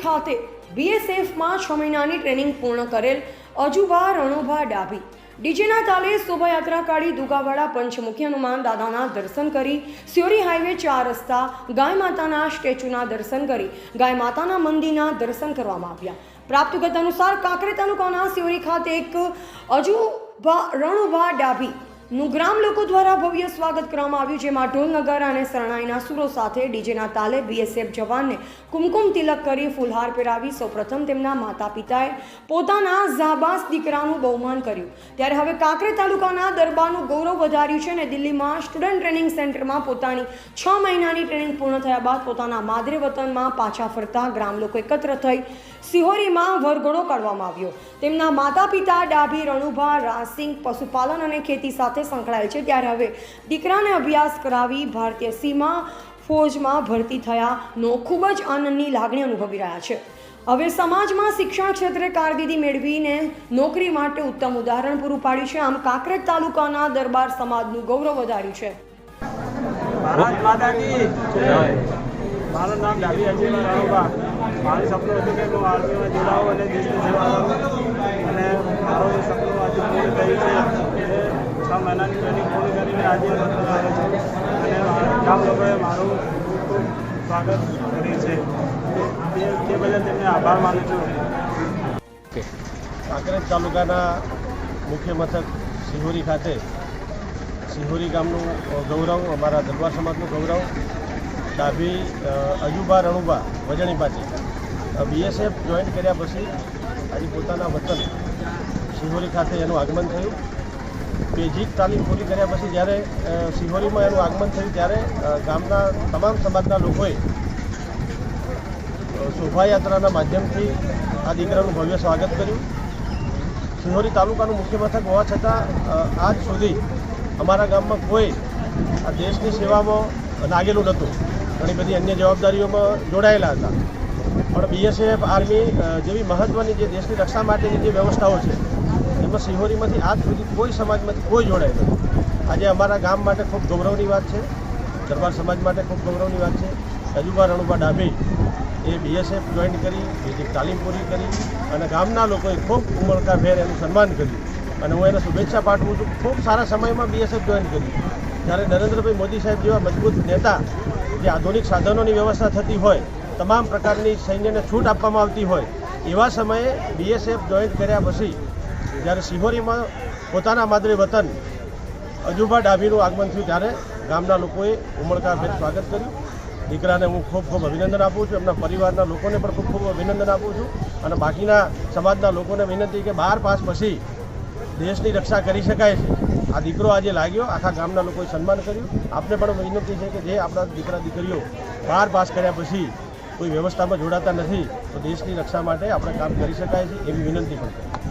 ખાતે બીએસએફમાં 6 મહિનાની ટ્રેનિંગ પૂર્ણ કરેલ અજુભા રણુભા ડાભી ડીજેના તાલે શોભાયાત્રા કાઢી દુગાવાડા પંચમુખી હનુમાન દાદાના દર્શન કરી સિયોરી હાઈવે 4 રસ્તા ગાય માતાના સ્ટેચ્યુના દર્શન કરી ગાય માતાના મંદિરના દર્શન કરવામાં આવ્યા। પ્રાપ્ત વિગત અનુસાર કાંકરેજ તાલુકાના સિયોરી ખાતે એક અજુભા રણુભા ડાભી નું ગ્રામ લોકો દ્વારા ભવ્ય સ્વાગત કરવામાં આવ્યું, જેમાં ઢોલ નગારા અને શરણાઈના સુરો સાથે ડીજેના તાલે બીએસએફ જવાનને કુમકુમ તિલક કરી ફૂલહાર પહેરાવી સૌપ્રથમ તેમના માતા પિતાએ પોતાના જાબાઝ દીકરાનું બહુમાન કર્યું। ત્યારે હવે કાંકરેજ તાલુકાના દરબારનું ગૌરવ વધાર્યું છે અને દિલ્હીમાં સ્ટુડન્ટ ટ્રેનિંગ સેન્ટરમાં પોતાની 6 મહિનાની ટ્રેનિંગ પૂર્ણ થયા બાદ પોતાના માદરે વતનમાં પાછા ફરતા ગ્રામ લોકો એકત્ર થઈ સિહોરીમાં વરઘોડો કાઢવામાં આવ્યો। તેમના માતા પિતા ડાભી રણુભા રાસિંગ પશુપાલન અને ખેતી સાથે સંકળાયેલ છે, ત્યારે હવે દીકરાને અભ્યાસ કરાવી ભારતીય સીમા ફોજમાં ભરતી થયાનો ખૂબ જ આનંદની લાગણી અનુભવી રહ્યા છે। હવે સમાજમાં શિક્ષણ ક્ષેત્રે કારકિર્દી મેળવીને નોકરી માટે ઉત્તમ ઉદાહરણ પૂરું પાડ્યું છે। આમ કાંકરેજ તાલુકાના દરબાર સમાજનું ગૌરવ વધાર્યું છે। મારું નામ ડાભી અજયભાઈ રણુભા। મારું સપનું હતું કે હું આર્મીમાં જોડાઉં અને દેશની સેવા કરું, અને મારું સપનું આજે પૂરું થયું છે। 6 મહિનાની ટ્રેનિંગ પૂરી કરીને આજે વતન આવ્યો છું અને ગામ લોકોએ મારું ખૂબ સ્વાગત કર્યું છે, તે બદલ તેમને આભાર માનું છું। કાંકરેજ તાલુકાના મુખ્ય મથક સિહોરી ખાતે સિહોરી ગામનું ગૌરવ, અમારા દરબાર સમાજનું ગૌરવ ડાભી અજુભા રણુભા વજણી પાછી બીએસએફ જોઈન્ટ કર્યા પછી આજે પોતાના વતન સિહોરી ખાતે એનું આગમન થયું। બેઝિક તાલીમ પૂરી કર્યા પછી જ્યારે સિહોરીમાં એનું આગમન થયું ત્યારે ગામના તમામ સમાજના લોકોએ શોભાયાત્રાના માધ્યમથી આ દીકરાનું ભવ્ય સ્વાગત કર્યું। સિહોરી તાલુકાનું મુખ્ય મથક હોવા છતાં આજ સુધી અમારા ગામમાં કોઈ આ દેશની સેવામાં લાગેલું નહોતું, ઘણી બધી અન્ય જવાબદારીઓમાં જોડાયેલા હતા, પણ બીએસએફ આર્મી જેવી મહત્ત્વની જે દેશની રક્ષા માટેની જે વ્યવસ્થાઓ છે એમાં સિહોરીમાંથી આજ સુધી કોઈ સમાજમાંથી કોઈ જોડાયેલું નથી। આજે અમારા ગામ માટે ખૂબ ગૌરવની વાત છે, દરબાર સમાજ માટે ખૂબ ગૌરવની વાત છે। અજુભા રણુભા ડાભી એ બીએસએફ જોઈન કરી, બેઝિક તાલીમ પૂરી કરી અને ગામના લોકોએ ખૂબ ઉમળકાભેર એનું સન્માન કર્યું અને હું એને શુભેચ્છા પાઠવું છું। ખૂબ સારા સમયમાં બીએસએફ જોઈન કર્યું, જ્યારે નરેન્દ્રભાઈ મોદી સાહેબ જેવા મજબૂત નેતા, જે આધુનિક સાધનોની વ્યવસ્થા થતી હોય, તમામ પ્રકારની સૈન્યને છૂટ આપવામાં આવતી હોય, એવા સમયે બીએસએફ જોઈન કર્યા પછી જ્યારે સિહોરીમાં પોતાના માદરે વતન અજુભા ડાભીનું આગમન થયું ત્યારે ગામના લોકોએ ઉમળકાભેર સ્વાગત કર્યું। દીકરાને હું ખૂબ ખૂબ અભિનંદન આપું છું, એમના પરિવારના લોકોને પણ ખૂબ ખૂબ અભિનંદન આપું છું અને બાકીના સમાજના લોકોને વિનંતી કે 12 પાસ પછી દેશની રક્ષા કરી શકાય છે। આ દીકરો આજે લાગ્યો, આખા ગામના લોકોએ સન્માન કર્યું। આપને પણ વિનંતી છે કે જે આપણા દીકરા દીકરીઓ 12 પાસ કર્યા પછી કોઈ વ્યવસ્થામાં જોડાતા નથી તો દેશની રક્ષા માટે આપણે કામ કરી શકાય છે, એવી વિનંતી પણ કરી।